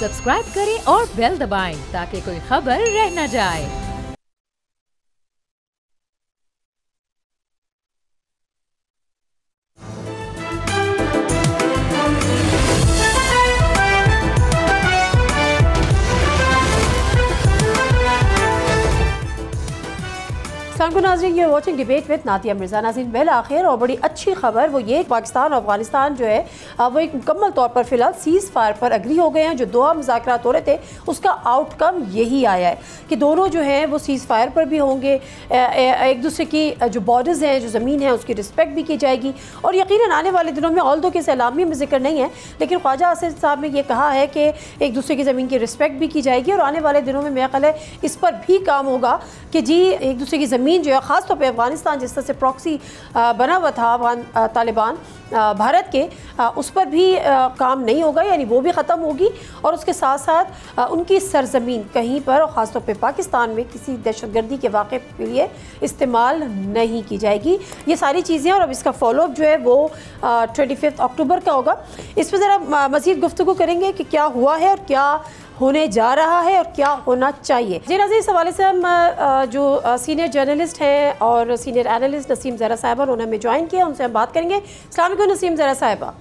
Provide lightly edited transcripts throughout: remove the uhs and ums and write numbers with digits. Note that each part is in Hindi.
सब्सक्राइब करें और बेल दबाएं ताकि कोई खबर रह न जाए। नाज़रीन, ये watching debate with Nadia Mirza. नाज़रीन, बिल आखिर और बड़ी अच्छी खबर वो ये, पाकिस्तान और अफगानिस्तान जो है वो एक मुकम्मल तौर पर फ़िलहाल सीज़ फायर पर एग्री हो गए हैं। जो दोहा मुज़ाकरात हो रहे थे उसका आउटकम यही आया है कि दोनों जो हैं वो सीज़ फायर पर भी होंगे, एक दूसरे की जो बॉर्डर्स हैं, जो ज़मीन है उसकी रिस्पेक्ट भी की जाएगी। और यकीनन आने वाले दिनों में, ऑल्दो के सलामी में जिक्र नहीं है, लेकिन ख्वाजा आसिफ साहब ने ये कहा है कि एक दूसरे की ज़मीन की रिस्पेक्ट भी की जाएगी। और आने वाले दिनों में मेरा ख्याल है इस पर भी काम होगा कि जी एक दूसरे की ज़मीन जो है, ख़ास तौर पे अफ़गानिस्तान जिस तरह से प्रॉक्सी बना हुआ था अफगान तालिबान भारत के, उस पर भी काम नहीं होगा, यानी वो भी ख़त्म होगी। और उसके साथ साथ उनकी सरजमीन कहीं पर, और ख़ास तौर पे पाकिस्तान में, किसी दहशतगर्दी के वाक़े के लिए इस्तेमाल नहीं की जाएगी। ये सारी चीज़ें, और अब इसका फॉलोअप जो है वो 25 अक्टूबर का होगा। इस पर ज़रा मज़ीद गुफ्तगू करेंगे कि क्या हुआ है और क्या होने जा रहा है और क्या होना चाहिए। जी नाज़रीन, इस हवाले से हम जो सीनियर जर्नलिस्ट हैं और सीनियर एनालिस्ट नसीम ज़हरा साहिबा, उन्होंने हमें ज्वाइन किया, उनसे हम बात करेंगे। अस्सलाम वालेकुम नसीम ज़हरा साहिबा।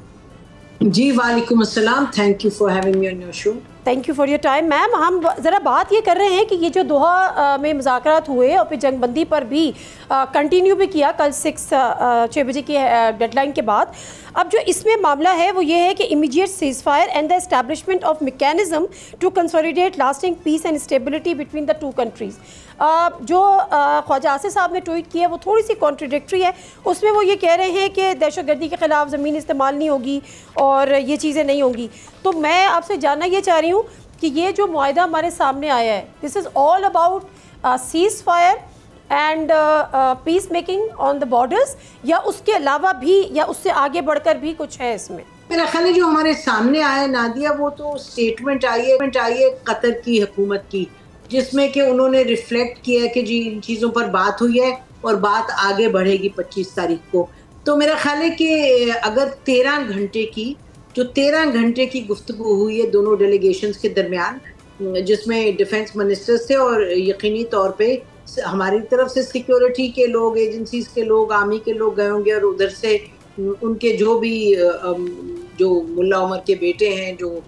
जी वालेकुम अस्सलाम, thank you for having me on your show. Thank you for your time. Ma'am, हम ज़रा बात ये कर रहे हैं कि ये जो दोहा में मुज़ाकरात हुए और फिर जंगबंदी पर भी कंटिन्यू भी किया कल 6 बजे की डेडलाइन के बाद। अब जो इसमें मामला है वो ये है कि immediate ceasefire and the establishment of mechanism to consolidate lasting peace and stability between the two countries. जो ख्वाजा आसिफ साहब ने ट्वीट किया है वो थोड़ी सी कॉन्ट्रडिक्टरी है। उसमें वो ये कह रहे हैं कि दहशतगर्दी के ख़िलाफ़ ज़मीन इस्तेमाल नहीं होगी और ये चीज़ें नहीं होंगी। तो मैं आपसे जानना ये चाह रही हूँ कि ये जो मुआहिदा हमारे सामने आया है, this is all about ceasefire and peace making on the borders, या उसके अलावा भी, या उससे आगे बढ़कर भी कुछ है इसमें? मेरा ख्याल है जो हमारे सामने आया नादिया, वो तो स्टेटमेंट आई है कतर की हुकूमत की, जिसमें कि उन्होंने रिफ्लेक्ट किया कि जी इन चीज़ों पर बात हुई है और बात आगे बढ़ेगी 25 तारीख को। तो मेरा ख्याल है कि अगर 13 घंटे की गुफ्तगू हुई है दोनों डेलीगेशंस के दरमियान, जिसमें डिफेंस मिनिस्टर्स थे और यकीनी तौर पे हमारी तरफ से सिक्योरिटी के लोग, एजेंसीज के लोग, आर्मी के लोग गए होंगे, और उधर से उनके जो भी जो मुल्ला उमर के बेटे हैं जो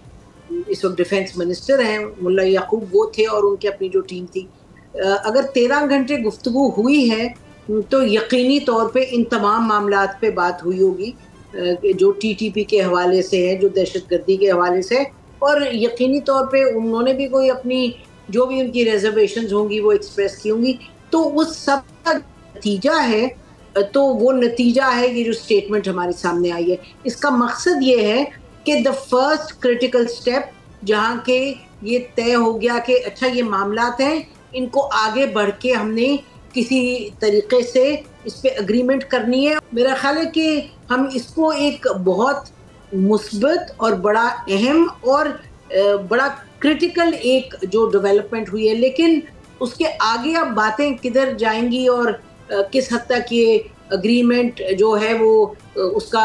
इस वक्त डिफेंस मिनिस्टर हैं, मुल्ला याकूब, वो थे, और उनकी अपनी जो टीम थी। अगर 13 घंटे गुफ्तगू हुई है तो यकीनी तौर पे इन तमाम मामलात पे बात हुई होगी, जो TTP के हवाले से है, जो दहशतगर्दी के हवाले से, और यकीनी तौर पे उन्होंने भी कोई अपनी जो भी उनकी रिजर्वेशंस होंगी वो एक्सप्रेस की होंगी। तो उस सब का नतीजा है, तो वो नतीजा है ये जो स्टेटमेंट हमारे सामने आई है। इसका मकसद ये है कि द फर्स्ट क्रिटिकल स्टेप, जहाँ के ये तय हो गया कि अच्छा ये मामलात हैं, इनको आगे बढ़ के हमने किसी तरीके से इस पे अग्रीमेंट करनी है। मेरा ख्याल है कि हम इसको एक बहुत मुस्बत और बड़ा अहम और बड़ा क्रिटिकल एक जो डेवलपमेंट हुई है, लेकिन उसके आगे अब बातें किधर जाएंगी और किस हद तक ये अग्रीमेंट जो है वो उसका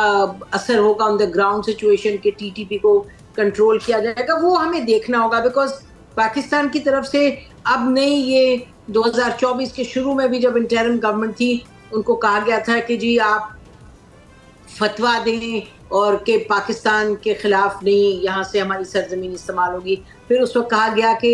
असर होगा ऑन द ग्राउंड सिचुएशन के, TTP को कंट्रोल किया जाएगा, वो हमें देखना होगा। बिकॉज पाकिस्तान की तरफ से अब नहीं, ये 2024 के शुरू में भी जब इंटरिम गवर्नमेंट थी, उनको कहा गया था कि जी आप फतवा दें और कि पाकिस्तान के ख़िलाफ़ नहीं, यहाँ से हमारी सरजमीन इस्तेमाल होगी। फिर उस वक्त कहा गया कि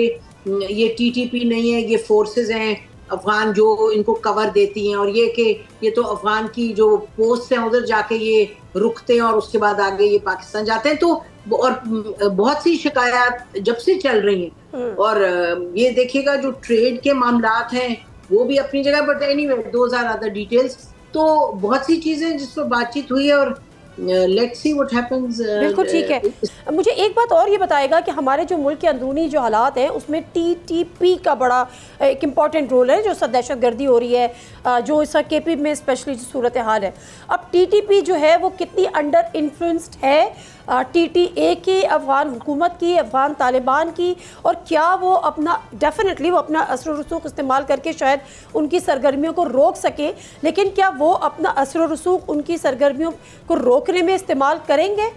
ये TTP नहीं है, ये फोर्सेस हैं अफ़गान जो इनको कवर देती हैं, और ये कि ये तो अफ़गान की जो पोस्ट हैं उधर जाके ये रुकते हैं और उसके बाद आगे ये पाकिस्तान जाते हैं। तो और बहुत सी शिकायत जब से चल रही हैं, और ये देखिएगा जो ट्रेड के मामलात हैं वो भी अपनी जगह, बट एनीवे 2000 अदर डिटेल्स, तो बहुत सी चीज़ें जिस पर बातचीत हुई है, और लेट्स सी व्हाट हैपेंस। बिल्कुल ठीक है। मुझे एक बात और ये बताएगा कि हमारे जो मुल्क के अंदरूनी जो हालात हैं उसमें TTP का बड़ा एक इम्पॉर्टेंट रोल है, जो दहशतगर्दी हो रही है, जो इस KP में स्पेशली जो सूरत हाल है। अब TTP जो है वो कितनी अंडर इन्फ्लुएंस्ड है TTA की, अफ़गान हुकूमत की, अफ़गान तालिबान की, और क्या वो अपना डेफिनेटली वो अपना असर व रसूख इस्तेमाल करके शायद उनकी सरगर्मियों को रोक सके, लेकिन क्या वो अपना असर व रसूख उनकी सरगर्मियों को रोकने में इस्तेमाल करेंगे?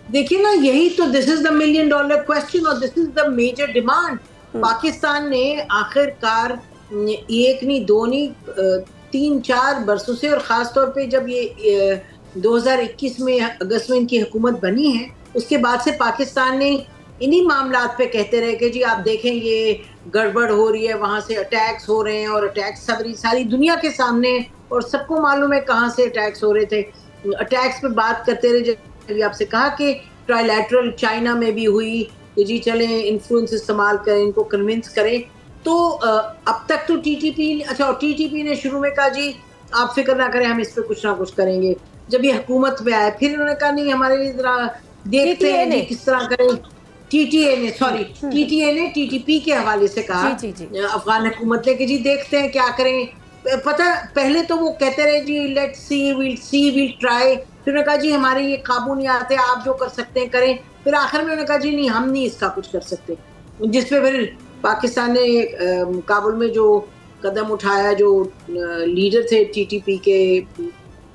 देखिए ना, यही तो this is the million dollar question और this is the major demand. Pakistan ने आखिरकार एक नहीं, दो नहीं, 3-4 बरसों से, और ख़ास तौर पे जब ये 2021 में अगस्त में इनकी हुकूमत बनी है, उसके बाद से पाकिस्तान ने इन्हीं मामलात पे कहते रहे कि जी आप देखें ये गड़बड़ हो रही है, वहाँ से अटैक्स हो रहे हैं, और अटैक्स सारी दुनिया के सामने, और सबको मालूम है कहाँ से अटैक्स हो रहे थे। अटैक्स पे बात करते रहे, जब आपसे कहा कि ट्राइलैटरल चाइना में भी हुई कि जी चलें इन्फ्लुएंस इस्तेमाल करें, इनको कन्विंस करें। तो अब तक तो टीटीपी ने शुरू में कहा जी आप फिक्र ना करें, हम इस पे कुछ ना कुछ करेंगे। जब ये हुकूमत में आए फिर इन्होंने कहा नहीं, हमारे लिए जरा देखते हैं जी किस तरह करें। टीटीए ने टीटीपी के हवाले से कहा अफगान हुकूमत ने कि जी देखते हैं क्या करें। पता पहले तो वो कहते रहे जी लेट्स सी, वील ट्राई। फिर उन्होंने कहा जी हमारे ये काबू नहीं आते, आप जो कर सकते हैं करें। फिर आखिर में उन्होंने कहा जी नहीं, हम नहीं इसका कुछ कर सकते। जिसपे फिर पाकिस्तान ने काबुल में जो कदम उठाया, जो लीडर थे टीटीपी के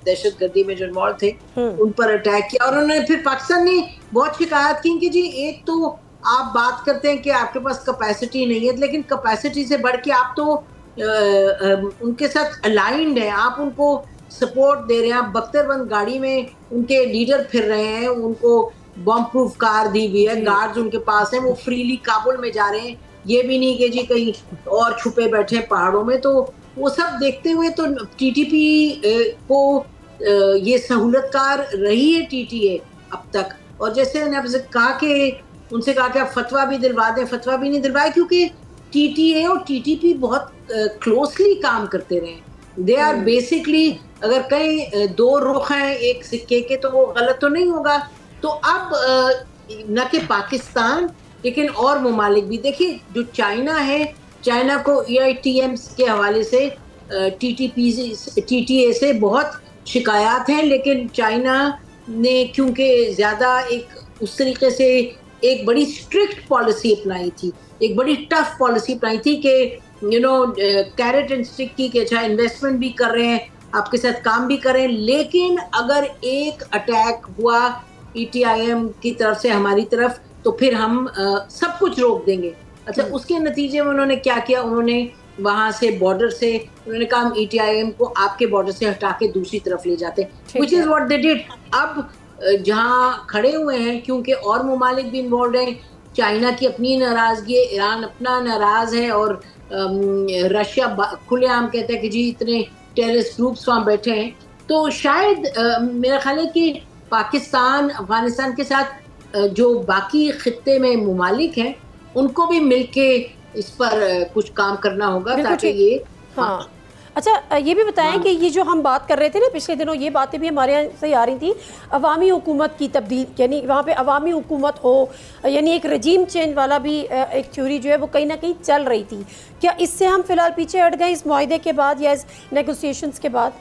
दहशतगर्दी में जो इन्वॉल्व थे, उन पर अटैक किया। और उन्होंने फिर पाकिस्तान ने बहुत शिकायत की कि जी एक तो आप बात करते हैं कि आपके पास कैपेसिटी नहीं है, लेकिन कैपेसिटी से बढ़ के आप तो उनके साथ अलाइंड है, आप उनको सपोर्ट दे रहे हैं, आप बख्तरबंद गाड़ी में उनके लीडर फिर रहे हैं, उनको बॉम्ब प्रूफ कार दी हुई है, गार्ड्स उनके पास हैं, वो फ्रीली काबुल में जा रहे हैं, ये भी नहीं कि जी कहीं और छुपे बैठे पहाड़ों में। तो वो सब देखते हुए तो टीटीपी को ये सहूलतकार रही है टीटीए अब तक। और जैसे मैंने आपसे कहा कि उनसे कहा कि आप फतवा भी दिलवा दें, फतवा भी नहीं दिलवाए, क्योंकि टीटीए और टीटीपी बहुत क्लोजली काम करते रहे। दे आर बेसिकली, अगर कहीं दो रुख हैं एक सिक्के के तो वो गलत तो नहीं होगा। तो अब न कि पाकिस्तान लेकिन और ममालिक भी, देखिए जो चाइना है, चाइना को EITM के हवाले से टीटीए से बहुत शिकायत हैं, लेकिन चाइना ने क्योंकि ज़्यादा एक उस तरीके से एक बड़ी स्ट्रिक्ट पॉलिसी अपनाई थी, एक बड़ी टफ पॉलिसी अपनाई थी कि कैरेट एंड स्टिक की, कि अच्छा इन्वेस्टमेंट भी कर रहे हैं, आपके साथ काम भी कर रहे हैं, लेकिन अगर एक अटैक हुआ ETIM की तरफ से हमारी तरफ तो फिर हम सब कुछ रोक देंगे। अच्छा, उसके नतीजे में उन्होंने क्या किया, उन्होंने वहां से बॉर्डर से उन्होंने कहा ETIM को आपके बॉर्डर से हटा के दूसरी तरफ ले जाते, which is what they did. अब जहाँ खड़े हुए हैं, क्योंकि और ममालिक भी इन्वॉल्व हैं, चाइना की अपनी नाराजगी है, ईरान अपना नाराज है, और रशिया खुलेआम कहता है कि जी इतने टेररिस्ट ग्रुप्स वहाँ बैठे हैं। तो शायद मेरा ख्याल है कि पाकिस्तान अफगानिस्तान के साथ जो बाकी खित्ते में ममालिक हैं उनको भी मिलके इस पर कुछ काम करना होगा ताकि ये अच्छा ये भी बताएं कि ये जो हम बात कर रहे थे ना पिछले दिनों, ये बातें भी हमारे यहाँ से आ रही थी, अवामी हुकूमत की तब्दील, यानी वहाँ पे अवामी हुकूमत हो, यानी एक रजीम चेंज वाला भी एक थ्योरी जो है वो कहीं ना कहीं चल रही थी। क्या इससे हम फिलहाल पीछे हट गए इस मुआहदे के बाद या इस नेगोशिएशंस के बाद?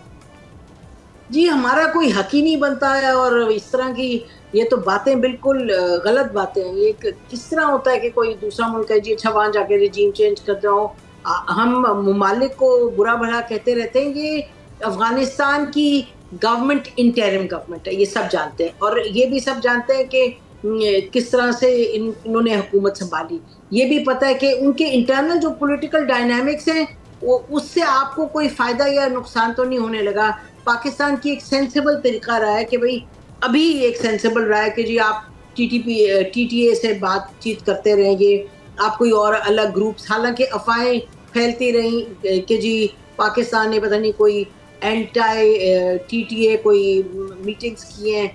जी हमारा कोई हक ही नहीं बनता है, और इस तरह की ये तो बातें बिल्कुल गलत बातें हैं। ये किस तरह होता है कि कोई दूसरा मुल्क है जी अच्छा वहाँ जाके रजीम चेंज कर जाओ। हम ममालिक को बुरा भला कहते रहते हैं, ये अफगानिस्तान की गवर्नमेंट इंटरिम गवर्नमेंट है, ये सब जानते हैं, और ये भी सब जानते हैं कि किस तरह से इन्होंने हुकूमत संभाली। ये भी पता है कि उनके इंटरनल जो पॉलिटिकल डायनामिक्स हैं वो उससे आपको कोई फ़ायदा या नुकसान तो नहीं होने लगा। पाकिस्तान की एक सेंसिबल तरीका रहा है कि भाई अभी एक सेंसिबल रहा है कि जी आप TTA से बातचीत करते रहेंगे, आप कोई और अलग ग्रुप्स, हालांकि अफवाहें फैलती रही कि जी पाकिस्तान ने पता नहीं कोई एंटी TTA कोई मीटिंग्स किए हैं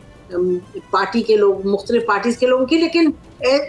पार्टी के लोग, मुख्तलिफ पार्टीज के लोगों की, लेकिन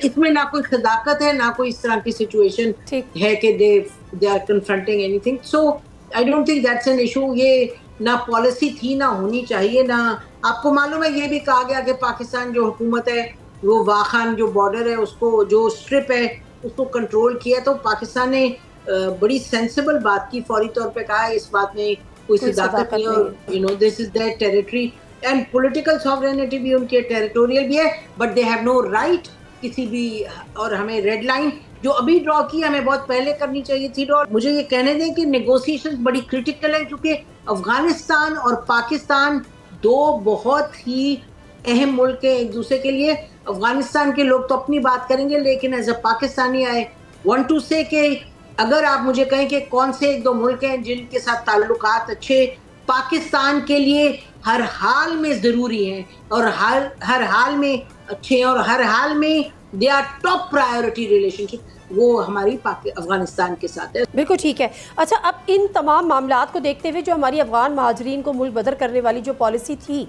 इसमें ना कोई सदाकत है ना कोई इस तरह की सिचुएशन है कि they are confronting anything. So I don't think that's an issue. ये ना पॉलिसी थी ना होनी चाहिए। ना आपको मालूम है ये भी कहा गया कि पाकिस्तान जो हुकूमत है वो वाखान जो बॉर्डर है उसको, जो स्ट्रिप है उसको कंट्रोल किया। तो पाकिस्तान ने बड़ी सेंसिबल बात की, फौरी तौर पे कहा इस बात में कोई सदाकत नहीं, और you know this is their territory and political sovereignty भी उनकी टेरिटोरियल भी है, but they have no right किसी भी। और हमें रेड लाइन जो अभी ड्रॉ की हमें बहुत पहले करनी चाहिए थी ड्रॉ। मुझे ये कहने दें कि नेगोशिएशंस बड़ी क्रिटिकल है, क्योंकि अफगानिस्तान और पाकिस्तान दो बहुत ही अहम मुल्क है एक दूसरे के लिए। अफगानिस्तान के लोग तो अपनी बात करेंगे, लेकिन as a Pakistani I want to say कि अगर आप मुझे कहें कि कौन से एक दो मुल्क हैं जिनके साथ ताल्लुकात अच्छे पाकिस्तान के लिए हर हाल में ज़रूरी हैं और हर हाल में अच्छे हैं और हर हाल में they are top priority relationship, वो हमारी अफगानिस्तान के साथ है। बिल्कुल ठीक है। अच्छा, अब इन तमाम मामलात को देखते हुए जो हमारी अफ़गान महाजरीन को मुल्क बदर करने वाली जो पॉलिसी थी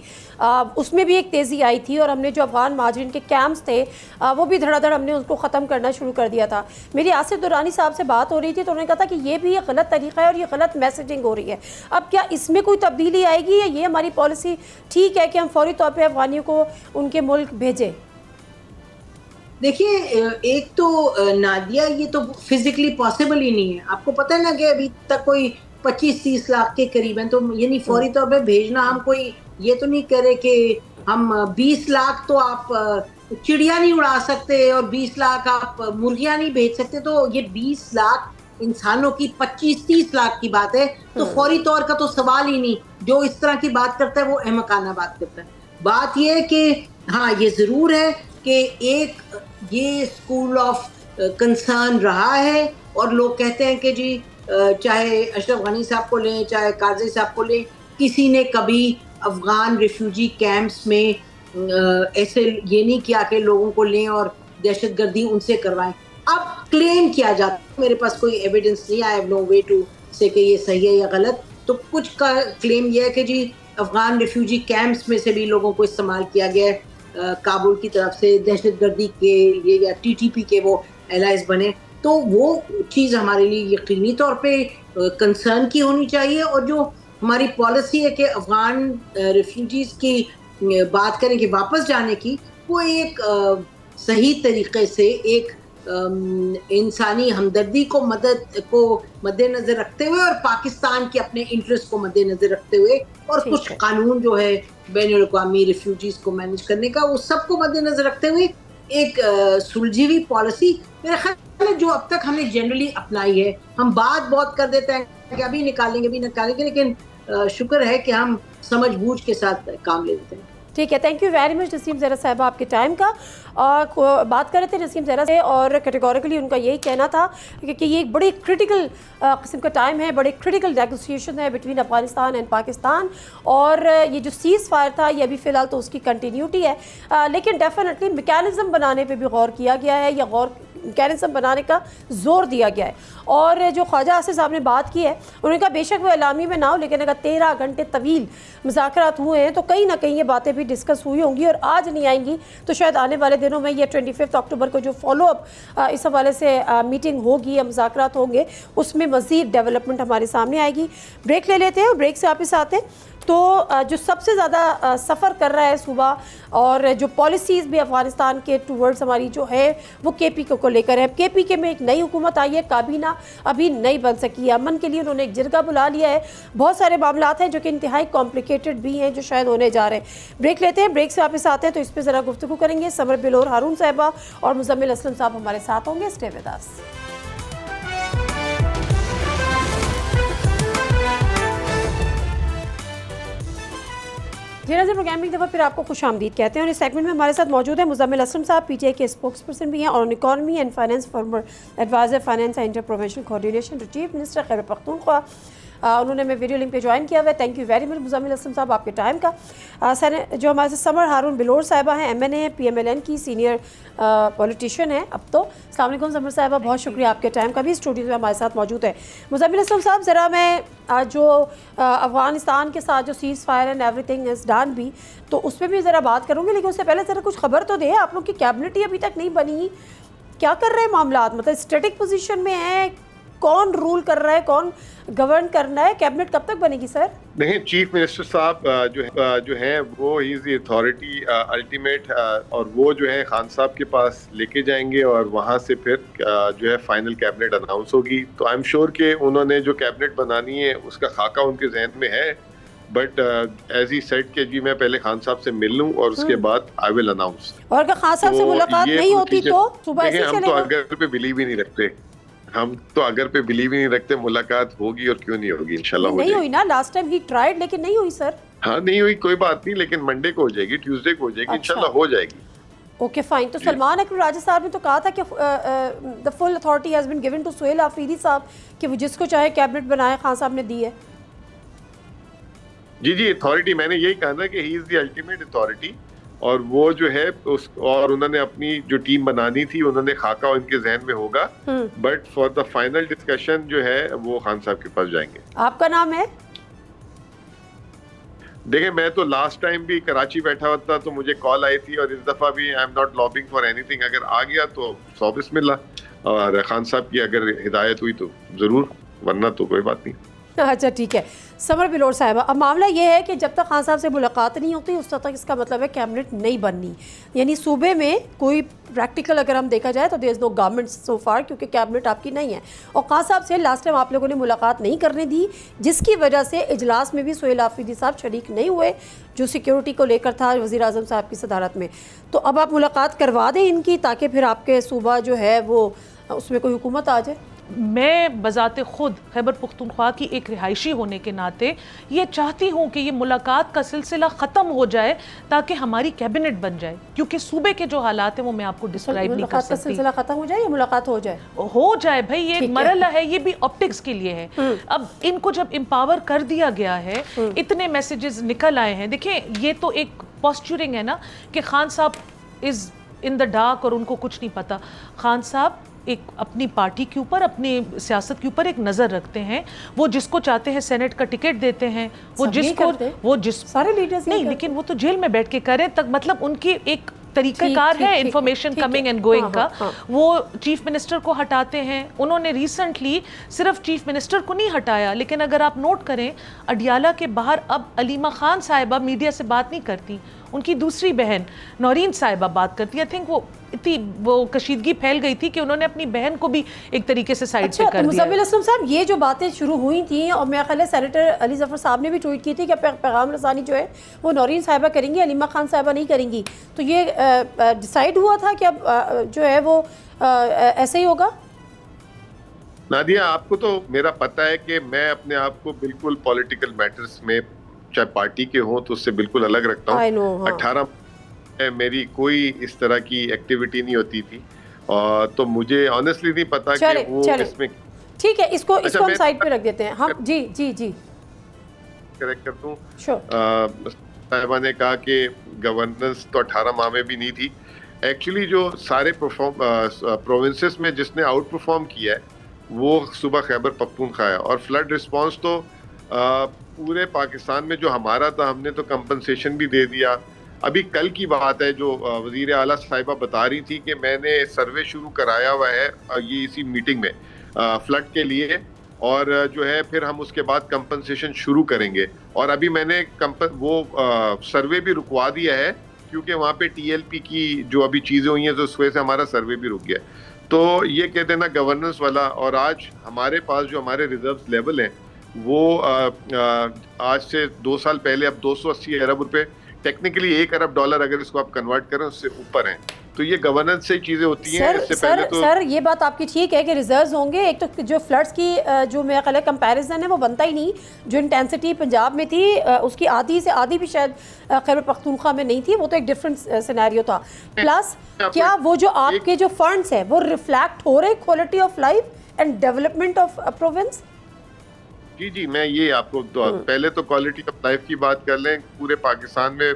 उसमें भी एक तेज़ी आई थी और हमने जो अफ़गान महाजरीन के कैंप्स थे वो भी धड़ाधड़ हमने उसको ख़त्म करना शुरू कर दिया था। मेरी आसिफ दुरानी साहब से बात हो रही थी तो उन्होंने कहा था कि ये भी एक गलत तरीका है और ये गलत मैसेजिंग हो रही है। अब क्या इसमें कोई तब्दीली आएगी या ये हमारी पॉलिसी ठीक है कि हम फौरी तौर पर अफ़गानियों को उनके मुल्क भेजें? देखिए, एक तो नादिया, ये तो फिजिकली पॉसिबल ही नहीं है। आपको पता है ना कि अभी तक कोई 25-30 लाख के करीब हैं, तो यानी फौरी तौर पे भेजना, हम कोई ये तो नहीं कह रहे कि हम 20 लाख तो आप चिड़िया नहीं उड़ा सकते और 20 लाख आप मुर्गियां नहीं भेज सकते। तो ये 20 लाख इंसानों की 25-30 लाख की बात है, तो फौरी तौर का तो सवाल ही नहीं। जो इस तरह की बात करता है वो अहमकाना बात करता है। बात ये है कि हाँ, ये ज़रूर है कि एक ये स्कूल ऑफ कंसर्न रहा है और लोग कहते हैं कि जी चाहे अशरफ गनी साहब को लें चाहे काजी साहब को लें, किसी ने कभी अफगान रिफ्यूजी कैंप्स में ऐसे ये नहीं किया कि लोगों को लें और दहशतगर्दी उनसे करवाएं। अब क्लेम किया जाता है, मेरे पास कोई एविडेंस नहीं, I have no way to say कि ये सही है या गलत। तो कुछ का क्लेम यह है कि जी अफगान रिफ्यूजी कैंप्स में से भी लोगों को इस्तेमाल किया गया है काबुल की तरफ से दहशतगर्दी के लिए, या टीटीपी के वो एलाइज बने। तो वो चीज़ हमारे लिए यकीनी तौर पे कंसर्न की होनी चाहिए। और जो हमारी पॉलिसी है कि अफगान रिफ्यूजीज़ की बात करें कि वापस जाने की, वो एक सही तरीके से एक इंसानी हमदर्दी को मद्देनजर रखते हुए और पाकिस्तान के अपने इंटरेस्ट को मद्देनजर रखते हुए और कुछ कानून जो है बैनुल अक़वामी रिफ्यूजीज को मैनेज करने का, वो सबको मद्देनजर रखते हुए एक सुलझी हुई पॉलिसी मेरे ख्याल में जो अब तक हमने जनरली अपनाई है। हम बात बहुत कर देते हैं कि अभी निकालेंगे, लेकिन शुक्र है कि हम समझ बूझ के साथ काम ले लेते हैं। ठीक है, thank you very much Naseem Zahra साहबा आपके टाइम का। और बात कर रहे थे नसीम ज़हरा से और कैटेगोरिकली उनका यही कहना था कि ये एक बड़ी क्रिटिकल किस्म का टाइम है, बड़े क्रिटिकल नेगोशिएशन है बिटवीन अफगानिस्तान एंड पाकिस्तान। और ये जो सीज़ फायर था ये अभी फ़िलहाल तो उसकी कंटिन्यूटी है, लेकिन डेफिनेटली मैकेनिज़्म बनाने पर भी गौर किया गया है या मैकेनिज़्म बनाने का जोर दिया गया है। और जो ख्वाजा आसिफ साहब ने बात की है, उन्होंने कहा बेशक वो एलामी में ना हो, लेकिन अगर 13 घंटे तवील मुज़ाकरात हुए हैं तो कहीं ना कहीं ये बातें भी डिस्कस हुई होंगी और आज नहीं आएंगी तो शायद आने वाले दिनों में, ये 25 अक्टूबर को जो फॉलोअप इस हवाले से मीटिंग होगी या मुज़ाकरात होंगे, उसमें मज़ीद डेवलपमेंट हमारे सामने आएगी। ब्रेक ले लेते हैं और ब्रेक से वापस आते हैं। तो जो सबसे ज़्यादा सफ़र कर रहा है सूबा और जो पॉलिसीज़ भी अफ़गानिस्तान के टूवर्ड्स हमारी जो है वो KPK को लेकर है। KPK में एक नई हुकूमत आई है, काबीना अभी नहीं बन सकी है। अमन के लिए उन्होंने एक जिरगा बुला लिया है। बहुत सारे मामलात हैं जो कि इंतहाई कॉम्प्लिकेटेड भी हैं, जो शायद होने जा रहे हैं। ब्रेक लेते हैं, ब्रेक से वापस आते हैं तो इस पर ज़रा गुफ्तगू करेंगे। समर बिलोर हारून साहिबा और मुज़म्मिल असलम साहब हमारे साथ होंगे। Stay with us. जेराज़ प्रोग्राम एक दफ़ा फिर आपको खुश आमदीद कहते हैं और इस सेगमेंट में हमारे साथ मौजूद है मुज़म्मिल असलम साहब, PTI के स्पोक्स पर्सन भी हैं और economy and finance former adviser finance and inter provincial coordination to chief minister Khyber Pakhtunkhwa. उन्होंने मैं वीडियो लिंक पे ज्वाइन किया हुआ है। Thank you very much Muzammil Aslam साहब आपके टाइम का। सर जो हमारे साथ समर हारून बिलोर साहिबा हैं, MNA है, PMLN की सीनियर पॉलिटिशियन है अब तो। अस्सलाम वालेकुम समर साहिबा, बहुत शुक्रिया आपके टाइम का भी। स्टूडियो में हमारे साथ मौजूद है मुज़म्मिल असलम साहब। ज़रा मैं जो अफ़गानिस्तान के साथ जो seize fire and everything is done भी, तो उस पर भी ज़रा बात करूँगी, लेकिन उससे पहले ज़रा कुछ खबर तो दे। आप लोग की कैबिनेट ही अभी तक नहीं बनी, क्या कर रहे हैं मामलात? मतलब स्टैटिक पोजीशन में है, कौन रूल कर रहा है, कौन गवर्न करना है, कैबिनेट कब तक बनेगी सर? नहीं, चीफ मिनिस्टर साहब जो है वो he is the authority ultimate, और वो जो है खान साहब के पास लेके जाएंगे और वहाँ से फिर जो है फाइनल कैबिनेट अनाउंस होगी। तो आई एम श्योर कि उन्होंने जो कैबिनेट बनानी है उसका खाका उनके जहन में है, बट एज ही सेड के जी मैं पहले खान साहब से मिल लूं और उसके बाद आई विल अनाउंस। और अगर खान साहब से मुलाकात नहीं होती तो सुबह ऐसे चलेगा? हम तो अगर पे बिलीव ही नहीं रखते, मुलाकात होगी और क्यों नहीं होगी, इंशाल्लाह नहीं हुई ना। लास्ट टाइम ही ट्राइड लेकिन नहीं हुई सर। हाँ नहीं हुई कोई बात नहीं, लेकिन मंडे को हो जाएगी, ट्यूसडे को हो जाएगी, इंशाल्लाह हो जाएगी। Okay fine. तो सलमान अकबर राजा साहब ने तो कहा था कि the full authority has been given to Sohail Afridi साहब कि वो जिसको चाहे कैबिनेट बनाए, खान साहब ने दी है। जी अथॉरिटी मैंने यही कहा ना कि he is the ultimate authority, और वो जो है और उन्होंने अपनी जो टीम बनानी थी उन्होंने खाका उनके जहन में होगा, but for the final discussion जो है वो खान साहब के पास जाएंगे। आपका नाम है? देखिए मैं तो लास्ट टाइम भी कराची बैठा हुआ था तो मुझे कॉल आई थी, और इस दफा भी I am not lobbying for anything. अगर आ गया तो 100 बिस्मिल्लाह, और खान साहब की अगर हिदायत हुई तो जरूर, वरना तो कोई बात नहीं। अच्छा ठीक है। समर बिलोर साहिबा, अब मामला ये है कि जब तक खान साहब से मुलाकात नहीं होती उस तक इसका मतलब है कैबिनेट नहीं बननी, यानी सूबे में कोई प्रैक्टिकल अगर हम देखा जाए तो there is no government so far, क्योंकि कैबिनेट आपकी नहीं है। और खान साहब से लास्ट टाइम आप लोगों ने मुलाकात नहीं करने दी, जिसकी वजह से इजलास में भी सुहेल आफरीदी साहब शरीक नहीं हुए, जो सिक्योरिटी को लेकर था वज़ीर आज़म साहब की सदारत में। तो अब आप मुलाकात करवा दें इनकी, ताकि फिर आपके सूबा जो है वो उसमें कोई हुकूमत आ जाए। मैं बजाते खुद खैबर पख्तूनख्वा की एक रिहायशी होने के नाते ये चाहती हूँ कि ये मुलाकात का सिलसिला ख़त्म हो जाए ताकि हमारी कैबिनेट बन जाए, क्योंकि सूबे के जो हालात हैं वो मैं आपको डिस्क्राइब नहीं कर सकती। सिलसिला ख़त्म हो जाए या मुलाकात हो जाए? हो जाए भाई, ये एक मरहला है, ये भी ऑप्टिक्स के लिए है। अब इनको जब एम्पावर कर दिया गया है, इतने मैसेजेस निकल आए हैं। देखिए ये तो एक पॉस्चरिंग है ना कि खान साहब इज़ इन द डार्क और उनको कुछ नहीं पता। खान साहब एक अपनी पार्टी के ऊपर, अपनी सियासत के ऊपर एक नज़र रखते हैं। वो जिसको चाहते हैं सेनेट का टिकट देते हैं, वो जिस सारे लीडर्स नहीं, लेकिन वो तो जेल में बैठ के करें तक, मतलब उनकी एक तरीक़ाकार है इंफॉर्मेशन कमिंग एंड गोइंग का। वो चीफ मिनिस्टर को हटाते हैं। उन्होंने रिसेंटली सिर्फ चीफ मिनिस्टर को नहीं हटाया, लेकिन अगर आप नोट करें अडियाला के बाहर अब अलीमा खान साहिबा मीडिया से बात नहीं करती, उनकी दूसरी बहन नौरीन साहिबा बात करती है। आई थिंक वो कशीदगी फैल गई थी कि उन्होंने अपनी बहन को भी एक तरीके से साइड पे कर दिया। मुज़म्मिल असलम साहब, ये जो बातें शुरू हुई थी, और मेरा ख्याल है सेनेटर अली जफ़र साहब ने भी ट्वीट की थी कि पैगाम रसानी जो है वो नौरीन साहिबा करेंगी, अलीमा खान साहिबा नहीं करेंगी। तो ये डिसाइड हुआ था कि अब जो है वो ऐसे ही होगा? नादिया, आपको तो मेरा पता है कि मैं अपने आप को बिल्कुल पॉलिटिकल मैटर्स में, चाहे पार्टी के हों तो उससे बिल्कुल अलग रखता हूँ। 18 मेरी कोई इस तरह की एक्टिविटी नहीं होती थी, और तो मुझे ऑनेस्टली नहीं पता कि वो इसमें। ठीक है, इसको हम साइड पे रख देते हैं हम। जी जी जी करेक्ट कर दूं। साहिबा ने कहा कि गवर्नेंस तो 18 माह में भी नहीं थी। एक्चुअली जो सारे प्रोविंसेस में जिसने आउट परफॉर्म किया है वो सूबा खैबर पख्तूनख्वा है, और फ्लड रिस्पॉन्स तो पूरे पाकिस्तान में जो हमारा था हमने तो कंपनसेशन भी दे दिया। अभी कल की बात है जो वज़ीर आला साहिबा बता रही थी कि मैंने सर्वे शुरू कराया हुआ है ये इसी मीटिंग में फ्लड के लिए, और जो है फिर हम उसके बाद कंपनसेशन शुरू करेंगे। और अभी मैंने सर्वे भी रुकवा दिया है, क्योंकि वहाँ पे TLP की जो अभी चीज़ें हुई हैं तो उस वजह से हमारा सर्वे भी रुक गया। तो ये कहते हैं ना गवर्नेंस वाला। और आज हमारे पास जो हमारे रिजर्व लेवल हैं वो आज से 2 साल पहले अब 280 अरब रुपए, टेक्निकली $1 अरब अगर इसको आप कन्वर्ट करें उससे ऊपर हैं। तो ये गवर्नेंस से चीजें होती हैं। इससे पहले तो सर ये बात आपकी ठीक है कि रिजर्व्स होंगे। एक तो जो फ्लड्स की जो मेरा ख्याल है कंपैरिजन है वो बनता ही नहीं। जो इंटेंसिटी पंजाब में थी उसकी आधी से आधी भी शायद खैबर पख्तूनख्वा में नहीं थी, वो तो एक डिफरेंट सिनेरियो था। प्लस क्या वो जो आपके जो फंड्स हैं वो रिफ्लेक्ट हो रहे quality of life and development of province? जी मैं ये आपको पहले तो क्वालिटी ऑफ लाइफ की बात कर लें। पूरे पाकिस्तान में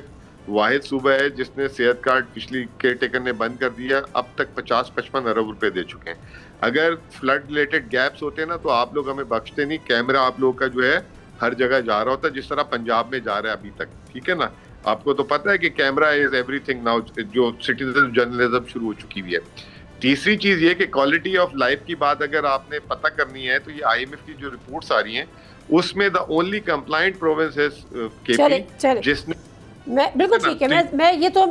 वाहिद सूबा है जिसने सेहत कार्ड पिछली केयरटेकर ने बंद कर दिया। अब तक 50-55 अरब रुपए दे चुके हैं। अगर फ्लड रिलेटेड गैप्स होते ना तो आप लोग हमें बख्शते नहीं। कैमरा आप लोगों का जो है हर जगह जा रहा होता, जिस तरह पंजाब में जा रहा है अभी तक, ठीक है ना। आपको तो पता है कि कैमरा इज एवरीथिंग नाउ, जो सिटीजन जर्नलिज्म शुरू हो चुकी हुई है। तीसरी चीज ये कि क्वालिटी ऑफ लाइफ की बात अगर आपने पता करनी है तो ये IMF की जो रिपोर्ट्स आ रही हैं उसमें the only compliant province is KP, जिसने मैं बिल्कुल ठीक है, मैं ये तो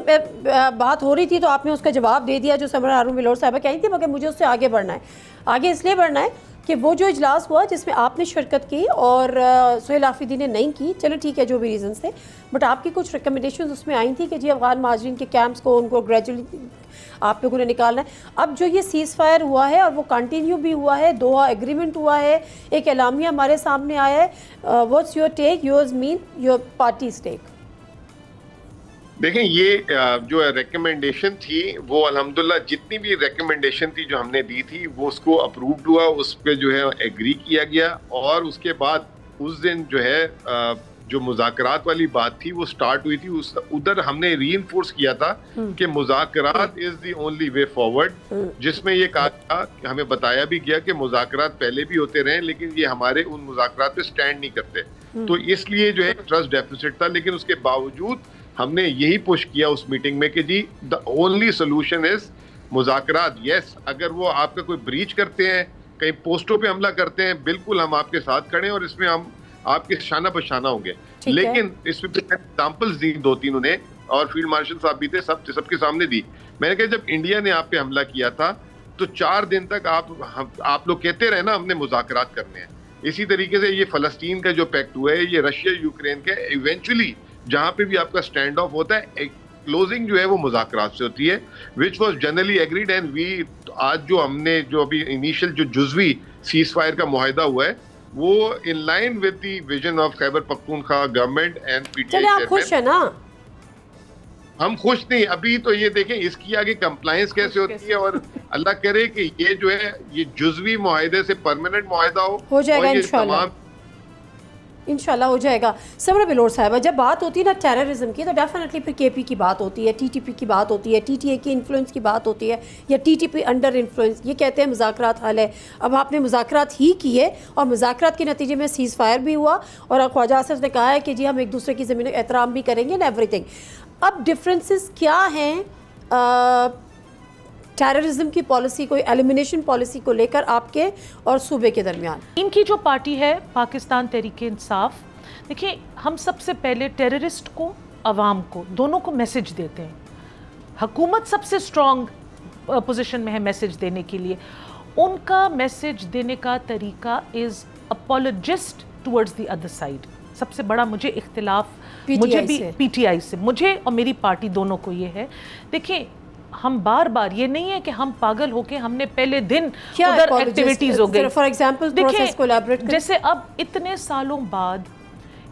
बात हो रही थी तो आपने उसका जवाब दे दिया जो समरा हारून बिलोर साहबा कही थी, मगर मुझे उससे आगे बढ़ना है। आगे इसलिए बढ़ना है कि वो जो इजलास हुआ जिसमें आपने शिरकत की और सुहेल आफरीदी ने नहीं की, चलो ठीक है जो भी रीज़न्स थे, बट आपकी कुछ रिकमेंडेशन उसमें आई थी कि जी अफगान महाजरीन के कैंप्स को उनको ग्रेजुअली आप लोगों ने निकालना है। अब जो ये सीज़ फायर हुआ है और वो कंटिन्यू भी हुआ है, दोहा एग्रीमेंट हुआ है, एक एलामिया हमारे सामने आया है, what's your take, yours mean your party take? देखें, ये जो रिकमेंडेशन थी वो अल्हम्दुलिल्लाह जितनी भी रिकमेंडेशन थी जो हमने दी थी वो उसको अप्रूव्ड हुआ, उस पर जो है एग्री किया गया। और उसके बाद उस दिन जो है जो मुज़ाकरात वाली बात थी वो स्टार्ट हुई थी, उधर हमने रीइंफोर्स किया था कि मुज़ाकरात is the only way forward, जिसमें ये कहा था, हमें बताया भी गया कि मुज़ाकरात पहले भी होते रहे लेकिन ये हमारे उन मुज़ाकरात पे स्टैंड नहीं करते, तो इसलिए जो है ट्रस्ट डेफिसिट था। लेकिन उसके बावजूद हमने यही पुश किया उस मीटिंग में कि जी द ओनली सोल्यूशन इज मुज़ाकरात। यस, अगर वो आपका कोई ब्रीच करते हैं, कहीं पोस्टों पे हमला करते हैं, बिल्कुल हम आपके साथ खड़े हैं और इसमें हम आपके शाना बशाना होंगे। लेकिन इसमें एग्जाम्पल्स दी 2-3 उन्हें, और फील्ड मार्शल साहब भी थे, सबके सामने दी। मैंने कहा जब इंडिया ने आप पे हमला किया था तो 4 दिन तक आप लोग कहते रहे ना हमने मुज़ाकरात करने हैं। इसी तरीके से ये फ़लस्तीन का जो पैक्ट हुआ है, ये रशिया यूक्रेन के, इवेंचुअली जहां पे भी आपका स्टैंड ऑफ होता है, क्लोजिंग जो है वो मुज़ाकरात से होती है, which was generally agreed. And we आज जो हमने जो अभी इनिशियल जो जुज़वी सीज फायर का मुआहिदा हुआ है वो in line with the vision of Khyber Pakhtunkhwa government and PTI. आप खुश है ना? हम खुश नहीं, अभी तो ये देखें इसकी आगे कंप्लायंस कैसे होती है, और अल्लाह करे कि ये जो है ये जुज़वी मुआहिदे से परमानेंट मुआहिदा हो जाएगा इंशाल्लाह, इंशाल्लाह हो जाएगा। समरा बिलोर साहिबा, जब बात होती है ना टेररिज्म की तो डेफिनेटली फिर केपी की बात होती है, टीटीपी की बात होती है, टीटीए की इन्फ्लुएंस की बात होती है, या टीटीपी अंडर इन्फ्लुएंस। ये कहते हैं मुज़ाकरात हल है। अब आपने मुज़ाकरात ही किए और मुज़ाकरात के नतीजे में सीज़ फायर भी हुआ और ख्वाजा आसिफ ने कहा है कि जी हम एक दूसरे की ज़मीन एहतराम भी करेंगे एंड एवरीथिंग। अब डिफरेंसेस क्या हैं टेररिज्म की पॉलिसी को, एलिमिनेशन पॉलिसी को लेकर आपके और सूबे के दरमियान? इनकी जो पार्टी है पाकिस्तान तहरीक इंसाफ, देखिए हम सबसे पहले टेररिस्ट को, अवाम को, दोनों को मैसेज देते हैं। हुकूमत सबसे स्ट्रॉन्ग पोजीशन में है मैसेज देने के लिए। उनका मैसेज देने का तरीका is apologist towards the other side. सबसे बड़ा मुझे इख्तिलाफ मुझे भी पीटीआई से, मुझे और मेरी पार्टी दोनों को ये है। देखिए हम बार बार, ये नहीं है कि हम पागल होके हमने पहले दिन उधर एक्टिविटीज हो गई। फॉर एग्जांपल देखिए जैसे अब इतने सालों बाद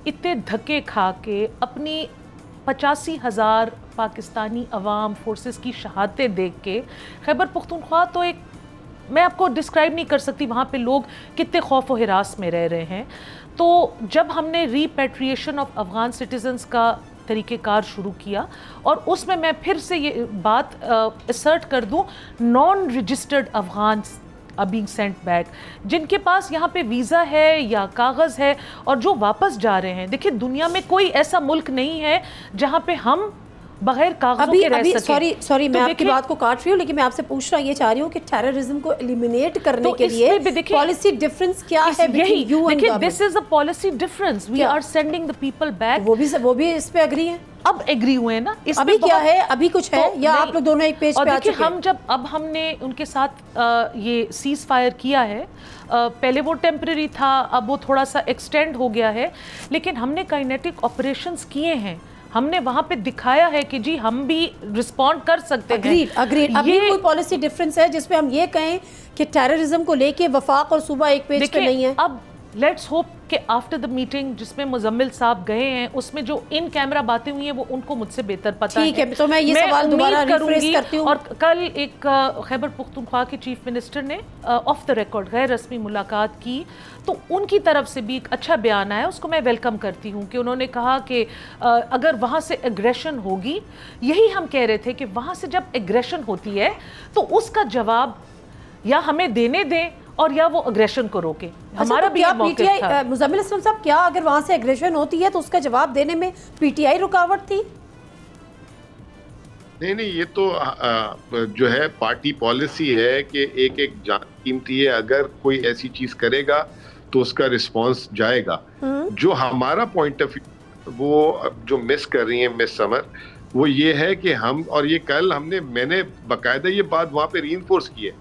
इतने धक्के खा के अपनी 85,000 पाकिस्तानी अवाम फोर्सेस की शहादतें देख के, खैबर पख्तूनख्वा तो एक, मैं आपको डिस्क्राइब नहीं कर सकती वहाँ पे लोग कितने खौफ व हिरास में रह रहे हैं। तो जब हमने रीपैट्रिएशन ऑफ अफगान सिटीजन्स का तरीक़ेकार शुरू किया, और उसमें मैं फिर से ये बात असर्ट कर दूं, non registered Afghans are being sent back, जिनके पास यहाँ पे वीज़ा है या कागज़ है और जो वापस जा रहे हैं। देखिए दुनिया में कोई ऐसा मुल्क नहीं है जहाँ पे हम बगैर कागज़ों के रह सकें। सॉरी मैं आपकी बात को काट रही हूँ, लेकिन मैं आपसे पूछ रहा ये चाह रही हूँ कि टेररिज्म को एलिमिनेट करने के लिए पॉलिसी डिफरेंस क्या है between you and government? This is a policy difference. We are sending the people back. वो भी इस पे एग्री है? अब एग्री हुए हैं ना। अभी क्या है, अभी कुछ है या आप लोग दोनों एक पेज पे आ चुके हैं? हम जब अब हमने उनके साथ ये सीज फायर किया है, पहले वो टेम्परेरी था, अब वो थोड़ा सा एक्सटेंड हो गया है, लेकिन हमने काइनेटिक ऑपरेशंस किए हैं। हमने वहां पे दिखाया है कि जी हम भी रिस्पॉन्ड कर सकते हैं। अग्रीड। अभी कोई पॉलिसी डिफरेंस है जिसपे हम ये कहें कि टेररिज्म को लेके वफाक और सूबा एक पेज पे नहीं है? अब लेट्स होप कि आफ्टर द मीटिंग जिसमें मुजम्मिल साहब गए हैं, उसमें जो इन कैमरा बातें हुई हैं वो उनको मुझसे बेहतर पता है। ठीक है, तो मैं ये सवाल दोबारा रिफ्रेश करती हूं। और कल एक खैबर पख्तूनख्वा के चीफ मिनिस्टर ने ऑफ द रिकॉर्ड गैर रस्मी मुलाकात की, तो उनकी तरफ से भी एक अच्छा बयान आया, उसको मैं वेलकम करती हूँ कि उन्होंने कहा कि अगर वहाँ से एग्रेशन होगी, यही हम कह रहे थे कि वहाँ से जब एग्रेशन होती है तो उसका जवाब या हमें देने दें और या वो अग्रेशन को रोके। हमारा भी ये मौक़िफ़ था। मुज़म्मिल इस्लाम साहब, क्या अगर वहाँ से एग्रेशन होती है तो उसका जवाब देने में पीटीआई रुकावट थी? नहीं, ये तो जो है पार्टी पॉलिसी है कि एक एक जान कीमती है, अगर कोई ऐसी चीज करेगा तो उसका रिस्पांस जाएगा। जो हमारा पॉइंट ऑफ व्यू वो जो मिस कर रही हैं मिस समर, वो ये है कि हम, और ये कल मैंने बाकायदा ये बात वहाँ पे रीइंफोर्स की है,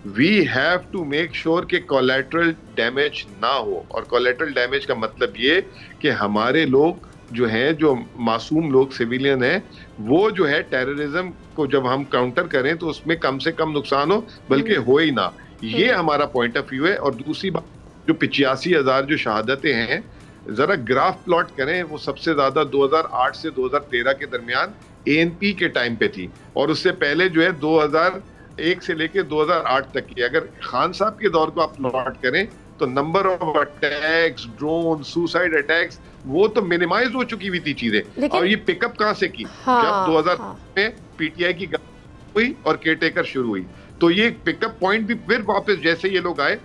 we have to make sure कि कोलैटरल डैमेज ना हो। और कोलैटरल डैमेज का मतलब ये कि हमारे लोग जो हैं, जो मासूम लोग सिविलियन हैं, वो जो है टेररिज्म को जब हम काउंटर करें तो उसमें कम से कम नुकसान हो, बल्कि हो ही ना। ये हमारा पॉइंट ऑफ व्यू है। और दूसरी बात, जो 85,000 जो शहादतें हैं, जरा ग्राफ प्लॉट करें, वो सबसे ज्यादा 2008 से 2013 के दरमियान ANP के टाइम पे थी, और उससे पहले जो है 2001 से लेके 2008 तक की। अगर खान साहब के दौर को आप प्लॉट करें तो number of attacks, drone, suicide attacks, वो तो मिनिमाइज हो चुकी हुई थी चीजें। और ये पिकअप कहां से की? जब 2000 में PTI की हुई और केयरटेकर शुरू हुई, तो ये पिकअप पॉइंट भी फिर वापस जैसे ये लोग आए।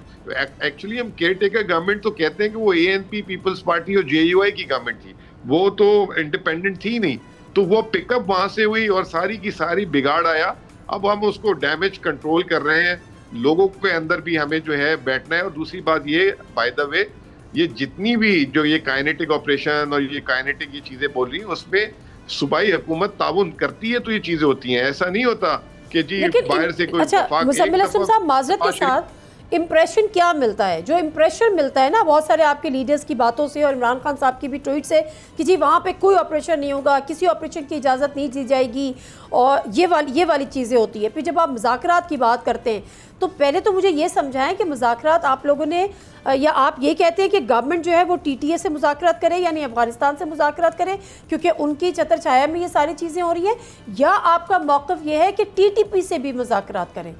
एक्चुअली हम केयरटेकर गवर्नमेंट तो कहते हैं कि वो ANP, पीपल्स पार्टी और JUI की गवर्नमेंट थी, वो तो इंडिपेंडेंट थी नहीं। तो वो पिकअप वहां से हुई और सारी की सारी बिगाड़ आया। अब हम उसको डैमेज कंट्रोल कर रहे हैं, लोगों के अंदर भी हमें जो है बैठना है। और दूसरी बात ये, बाय द वे, ये जितनी भी जो ये काइनेटिक ऑपरेशन और ये काइनेटिक ये चीजें बोल रही हैं, उसमें सूबाई हुकूमत ताउन करती है तो ये चीजें होती हैं। ऐसा नहीं होता कि जी बाहर से कोई। अच्छा मुज़म्मिल असलम साहब, माजरत के साथ इम्प्रेशन क्या मिलता है? जो इम्प्रेशन मिलता है ना बहुत सारे आपके लीडर्स की बातों से और इमरान खान साहब की भी ट्वीट से कि जी वहाँ पे कोई ऑपरेशन नहीं होगा, किसी ऑपरेशन की इजाज़त नहीं दी जाएगी, और ये वाली चीज़ें होती है। फिर जब आप मुज़ाकरात की बात करते हैं तो पहले तो मुझे ये समझाएं कि मुज़ाकरात आप लोगों ने, या आप ये कहते हैं कि गवर्नमेंट जो है वो TTA से मुज़ाकरात करे, यानी अफगानिस्तान से मुज़ाकरात करे क्योंकि उनकी छत्र छाया में ये सारी चीज़ें हो रही हैं, या आपका मौक़िफ़ ये है कि TTP से भी मुज़ाकरात करें?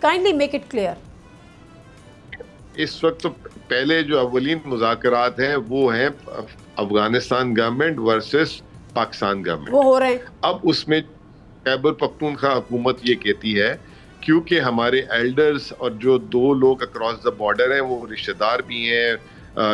Kindly make it clear. इस वक्त तो पहले जो अवलीन मुज़ाकरात हैं वो हैं Afghanistan government versus Pakistan government, वो हो रहे हैं। अब उसमें खैबर पख्तूनख्वा हुकूमत ये कहती है क्योंकि हमारे एल्डर्स और जो 2 लोग अक्रॉस द बॉर्डर हैं वो रिश्तेदार भी हैं,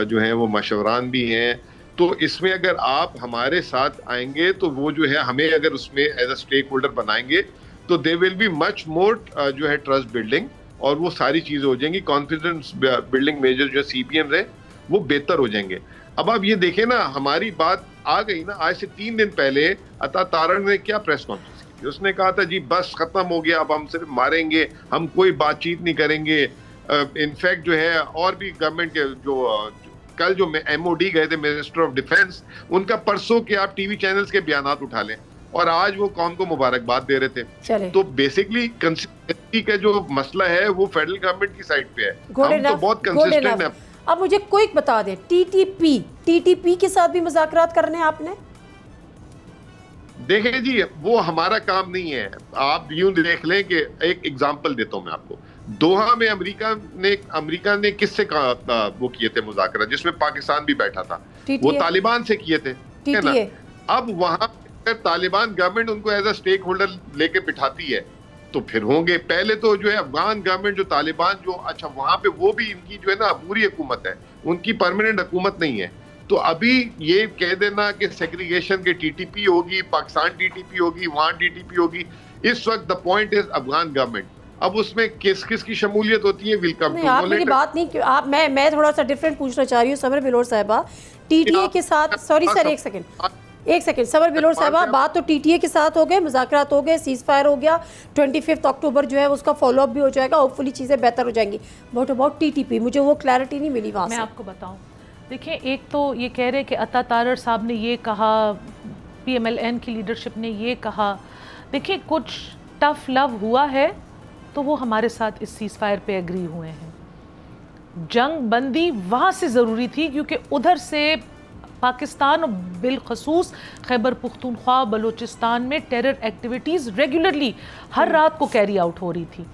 जो हैं वो मशवरान भी हैं, तो इसमें अगर आप हमारे साथ आएंगे तो वो जो है हमें अगर उसमें एज अ स्टेक होल्डर बनाएंगे तो they will be much more जो है ट्रस्ट बिल्डिंग, और वो सारी चीजें हो जाएंगी, कॉन्फिडेंस बिल्डिंग मेजर जो CPM है वो बेहतर हो जाएंगे। अब आप ये देखें ना, हमारी बात आ गई ना, आज से 3 दिन पहले अता तारड़ ने क्या प्रेस कॉन्फ्रेंस की थी, उसने कहा था जी बस खत्म हो गया, अब हम सिर्फ मारेंगे, हम कोई बातचीत नहीं करेंगे। इनफैक्ट जो है और भी गवर्नमेंट के जो कल जो MOD गए थे, मिनिस्टर ऑफ डिफेंस, उनका परसों के आप TV चैनल्स के बयानात उठा लें, और आज वो कौम को मुबारकबाद दे रहे थे। तो बेसिकली कंसिस्टेंसी का जो मसला है वो फेडरल गवर्नमेंट की साइड पे है, हम तो बहुत कंसिस्टेंट हैं। अब मुझे क्विक बता दें, TTP के साथ भी मुज़ाकरात करने हैं आपने? देखें जी, वो हमारा काम नहीं है। आप यूं देख लें कि एक एग्जांपल देता हूं मैं आपको, दोहा में अमेरिका ने किससे वो किए थे मुज़ाकरात, जिसमें पाकिस्तान भी बैठा था, वो तालिबान से किए थे। अब वहां तालिबान गवर्नमेंट उनको एज अ स्टेक होल्डर लेके बिठाती है तो फिर होंगे। पहले तो जो है अफगान गवर्नमेंट जो तालिबान जो, अच्छा वहां पे वो भी इनकी जो है ना पूरी हुकूमत है, उनकी परमानेंट हुकूमत नहीं है। तो अभी ये कह देना कि सेग्रीगेशन के TTP होगी, पाकिस्तान TTP होगी, वहां TTP होगी, इस वक्त the point is Afghan government. अब उसमें किस किस की शमूलियत होती है, वेलकम टू। आप मेरी बात नहीं, आप मैं थोड़ा सा डिफरेंट पूछना चाह रही हूँ समर बिलोर साहिबा। TTA के साथ, सॉरी सर एक सेकंड समर बिलोर साहिबा, बात तो TTA के साथ हो गए, मुज़ाकरात हो गए, सीज फायर हो गया, 25 अक्टूबर जो है उसका फॉलोअप भी हो जाएगा, होपफुली चीज़ें बेहतर हो जाएंगी। What about TTP? मुझे वो क्लैरिटी नहीं मिली वहाँ से। मैं आपको बताऊँ, देखिए एक तो ये कह रहे कि अता तारड़ साहब ने ये कहा, PMLN की लीडरशिप ने ये कहा, देखिए कुछ टफ लव हुआ है तो वो हमारे साथ इस सीज फायर पे एग्री हुए हैं। जंग बंदी वहाँ से ज़रूरी थी क्योंकि उधर से पाकिस्तान और बिलखसूस खैबर पुख्तूनख्वा बलूचिस्तान में टेरर एक्टिविटीज़ रेगुलरली हर रात को कैरी आउट हो रही थी।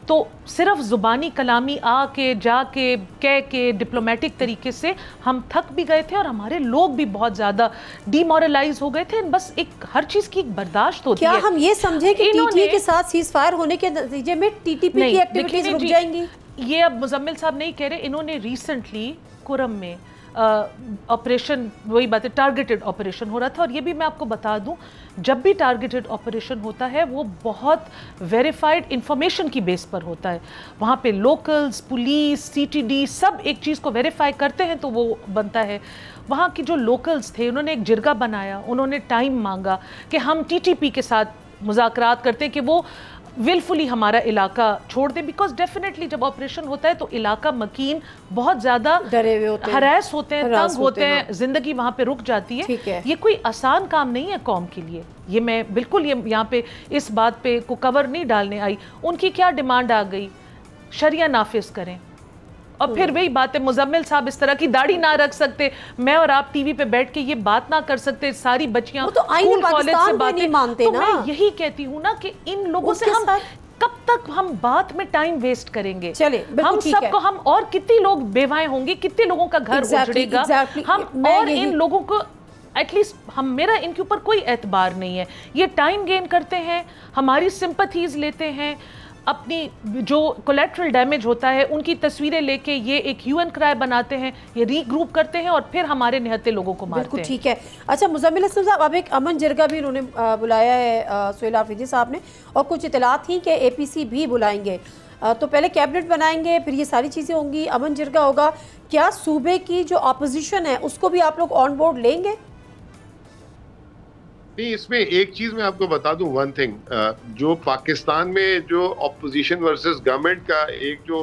तो सिर्फ ज़ुबानी कलामी आके जाके कह के डिप्लोमेटिक तरीके से हम थक भी गए थे और हमारे लोग भी बहुत ज़्यादा डीमोरलाइज हो गए थे। बस एक हर चीज़ की एक बर्दाश्त होती है। क्या हम ये समझे कि TTA के साथ सीज फायर होने के नतीजे में TTP की एक्टिविटीज रुक जाएंगी? ये अब मुजम्मिल साहब नहीं कह रहे, इन्होंने रिसेंटली कुरम में ऑपरेशन, वही बात है, टारगेटेड ऑपरेशन हो रहा था। और ये भी मैं आपको बता दूं, जब भी टारगेटेड ऑपरेशन होता है वो बहुत वेरीफाइड इंफॉर्मेशन की बेस पर होता है। वहाँ पे लोकल्स, पुलिस, CTD सब एक चीज़ को वेरीफाई करते हैं तो वो बनता है। वहाँ की जो लोकल्स थे उन्होंने एक जिरगा बनाया, उन्होंने टाइम मांगा कि हम TTP के साथ मुज़ाकरात करते हैं कि वो विलफुली हमारा इलाका छोड़ दे, बिकॉज डेफिनेटली जब ऑपरेशन होता है तो इलाका मकीन बहुत ज़्यादा डरे हुए होते हैं, हरास होते हैं, तंग होते हैं, ज़िंदगी वहाँ पे रुक जाती है। ये कोई आसान काम नहीं है कौम के लिए। ये मैं बिल्कुल ये यहाँ पे इस बात पे को कवर नहीं डालने आई। उनकी क्या डिमांड आ गई, शरिया नाफिज करें। और फिर वही बात है, मुजम्मिल साहब इस तरह की दाढ़ी ना रख सकते, मैं और आप टीवी पे बैठ के ये बात ना कर सकते, सारी बच्चियां तो स्कूल कॉलेज से बातें नहीं मानते तो ना। मैं यही कहती हूँ ना कि इन लोगों से हम कब तक हम बात में टाइम वेस्ट करेंगे। चले हम सबको, हम और कितने लोग बेवाएं होंगे, कितने लोगों का घर उजड़ेगा, हम और इन लोगों को एटलीस्ट हम, मेरा इनके ऊपर कोई एतबार नहीं है। ये टाइम गेन करते हैं, हमारी सिंपैथीज लेते हैं, अपनी जो कोलेट्रल डैमेज होता है उनकी तस्वीरें लेके ये एक UN क्राइम बनाते हैं, ये रीग्रुप करते हैं और फिर हमारे निहत्ते लोगों को मारते हैं। ठीक है। अच्छा मुज़म्मिल हसन साहब, अब एक अमन जिरगा भी उन्होंने बुलाया है सुहेल हाफिजी साहब ने, और कुछ इतलात थी कि APC भी बुलाएंगे। तो पहले कैबिनेट बनाएंगे, फिर ये सारी चीज़ें होंगी, अमन जिरगा होगा। क्या सूबे की जो अपोजिशन है उसको भी आप लोग ऑन बोर्ड लेंगे? नहीं, इसमें एक चीज मैं आपको बता दूं, वन थिंग, जो पाकिस्तान में जो ऑपोजिशन वर्सेस गवर्नमेंट का एक जो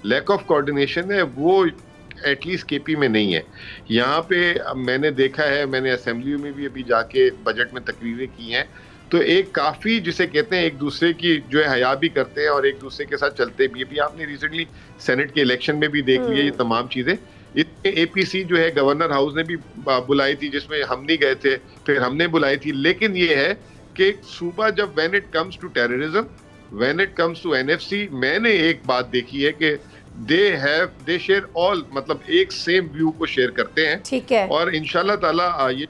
लैक ऑफ कोऑर्डिनेशन है वो एटलीस्ट KP में नहीं है। यहाँ पे मैंने देखा है, मैंने असेंबली में भी अभी जाके बजट में तकरीरें की हैं, तो एक काफ़ी जिसे कहते हैं एक दूसरे की जो है हया भी करते हैं और एक दूसरे के साथ चलते भी। अभी आपने रिसेंटली सेनेट के इलेक्शन में भी देख लिया ये तमाम चीज़ें। इसमें APC जो है गवर्नर हाउस ने भी बुलाई थी, जिसमें हम नहीं गए थे, फिर हमने बुलाई थी। लेकिन ये है कि सूबा जब when it comes to terrorism, when it comes to NFC, मैंने एक बात देखी है कि दे शेयर ऑल, मतलब एक सेम व्यू को शेयर करते हैं। ठीक है। और इंशाल्लाह ताला ये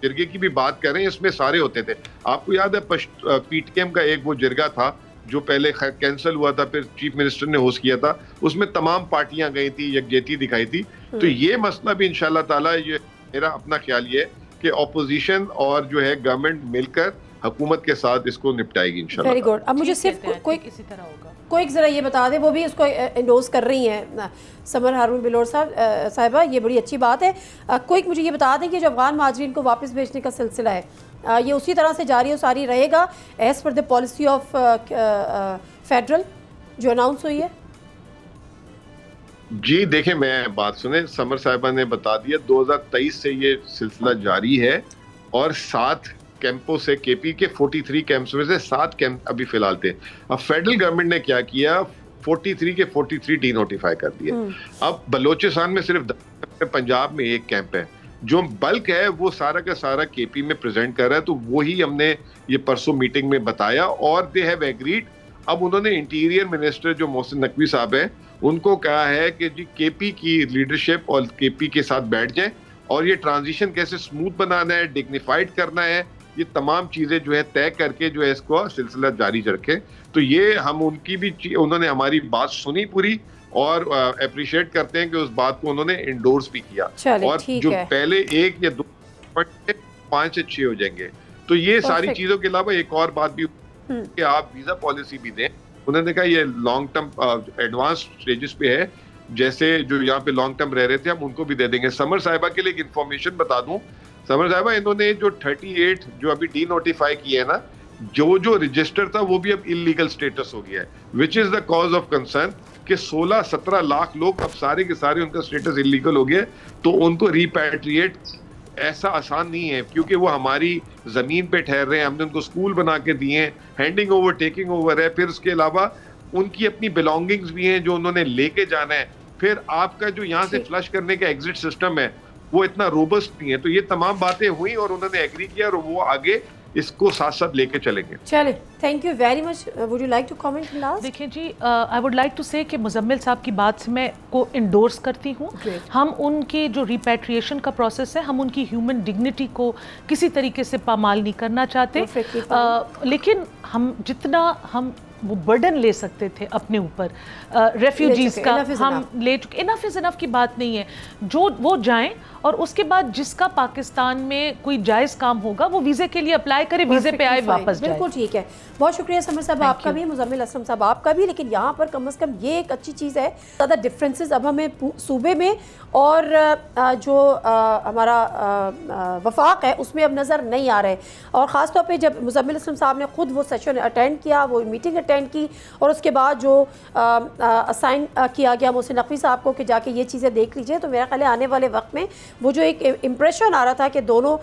जिरगे की भी बात करें, इसमें सारे होते थे। आपको याद है PTM का एक वो जिरगा था जो पहले कैंसिल हुआ था, फिर चीफ मिनिस्टर ने होस्ट किया था, उसमें तमाम पार्टियां गई थी, यकजहती दिखाई थी। तो ये मसला भी इंशाल्लाह ताला, ये मेरा अपना ख्याल ये है कि ऑपोजिशन और जो है गवर्नमेंट मिलकर हुकूमत के साथ इसको निपटाएगी इंशाल्लाह। Very good. अब मुझे सिर्फ कोई किसी तरह होगा, कोई जरा ये बता दे, वो भी उसको एंडोर्स कर रही हैं समर हारून बिलोर साहिबा, ये बड़ी अच्छी बात है। कोई मुझे ये बता दें कि जो अफगान महाजरीन को वापस भेजने का सिलसिला है, ये उसी तरह से जारी और सारी रहेगा as per the policy of federal जो अनाउंस हुई है? जी देखें, मैं बात सुने, समर साहिबा ने बता दिया 2023 से ये सिलसिला जारी है और 7 कैंपों से KP के 43 कैंप्स में से 7 कैंप अभी फिलहाल थे। अब फेडरल गवर्नमेंट ने क्या किया, 43 के 43 डी नोटिफाई कर दिए। अब बलोचिस्तान में सिर्फ 10, पंजाब में 1 कैंप है, जो बल्क है वो सारा का सारा KP में प्रेजेंट कर रहा है। तो वही हमने ये परसों मीटिंग में बताया और दे हैव एग्रीड। अब उन्होंने इंटीरियर मिनिस्टर जो मोहसिन नकवी साहब है उनको कहा है कि जी KP की लीडरशिप और KP के साथ बैठ जाएं और ये ट्रांजिशन कैसे स्मूथ बनाना है, डिग्निफाइड करना है, ये तमाम चीजें जो है तय करके जो है इसको सिलसिला जारी रखें। तो ये हम उनकी भी, उन्होंने हमारी बात सुनी पूरी और अप्रिशिएट करते हैं कि उस बात को उन्होंने इंडोर्स भी किया। और जो पहले 1 या 2 5 से 6 हो जाएंगे। तो ये सारी चीजों के अलावा एक और बात भी कि आप वीजा पॉलिसी भी दें। उन्होंने कहा ये लॉन्ग टर्म एडवांस स्टेजेस पे है, जैसे जो यहाँ पे लॉन्ग टर्म रह रहे थे हम उनको भी दे देंगे। समर साहिबा के लिए एक इन्फॉर्मेशन बता दूं, समर साहिबा इन्होंने जो 38 जो अभी डी नोटिफाई किए है ना, जो रजिस्टर था वो भी अब इलीगल स्टेटस हो गया है, which is the cause of concern कि 16-17 लाख लोग अब सारे के सारे उनका स्टेटस इलीगल हो गया। तो उनको रिपैट्रिएट ऐसा आसान नहीं है, क्योंकि वो हमारी जमीन पे ठहर रहे हैं, हमने उनको स्कूल बना के दिए हैं, हैंडिंग ओवर टेकिंग ओवर है, फिर उसके अलावा उनकी अपनी बिलोंगिंग्स भी हैं जो उन्होंने लेके जाना है, फिर आपका जो यहाँ से फ्लश करने का एग्जिट सिस्टम है वो इतना रोबस्ट नहीं है। तो ये तमाम बातें हुई और उन्होंने एग्री किया और वो आगे इसको साथ साथ लेके चलेंगे। चले, thank you very much. Would you like to comment last? देखिए जी, I would like to say कि मुजम्मिल साहब की बात से मैं को इंडोर्स करती हूँ। हम उनके जो रिपैट्रिएशन का प्रोसेस है, हम उनकी ह्यूमन डिग्निटी को किसी तरीके से पामाल नहीं करना चाहते, लेकिन हम जितना हम वो बर्डन ले सकते थे अपने ऊपर रेफ्यूजीज का, हम ले चुके। इनफ इज़ इनफ की बात नहीं है, जो वो जाएं और उसके बाद जिसका पाकिस्तान में कोई जायज़ काम होगा वो वीज़े के लिए अप्लाई करे, वीज़े पे आए, वापस जाए। बिल्कुल ठीक है, बहुत शुक्रिया समर साहब आपका भी, मुजम्मिल असलम साहब आपका भी। लेकिन यहाँ पर कम से कम ये एक अच्छी चीज़ है, ज़्यादा डिफरेंसेस अब हमें सूबे में और जो हमारा वफाक है उसमें अब नज़र नहीं आ रहे। और ख़ास तौर पे जब मुजम्मिल असलम साहब ने खुद वो सेशन अटेंड किया, वो मीटिंग अटेंड की, और उसके बाद जो असाइन किया गया मोहसिन नकवी साहब को कि जाके ये चीज़ें देख लीजिए, तो मेरा ख्याल है आने वाले वक्त में वो जो एक इम्प्रेशन आ रहा था कि दोनों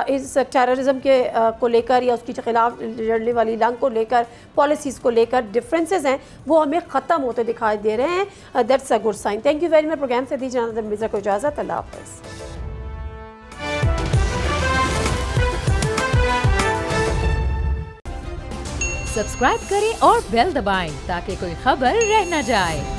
इस टेररिज्म के को लेकर या उसके खिलाफ लड़ने वाली लंग को लेकर, पॉलिसीज़ को लेकर डिफरेंसेस हैं, वो हमें ख़त्म होते दिखाई दे रहे हैं। That's a good sign. Thank you very much. Programme से दीजिए मिर्ज़ा को इजाज़त। अल्लाह हाफ़िज़। सब्सक्राइब करें और बेल दबाएं ताकि कोई खबर रह न जाए।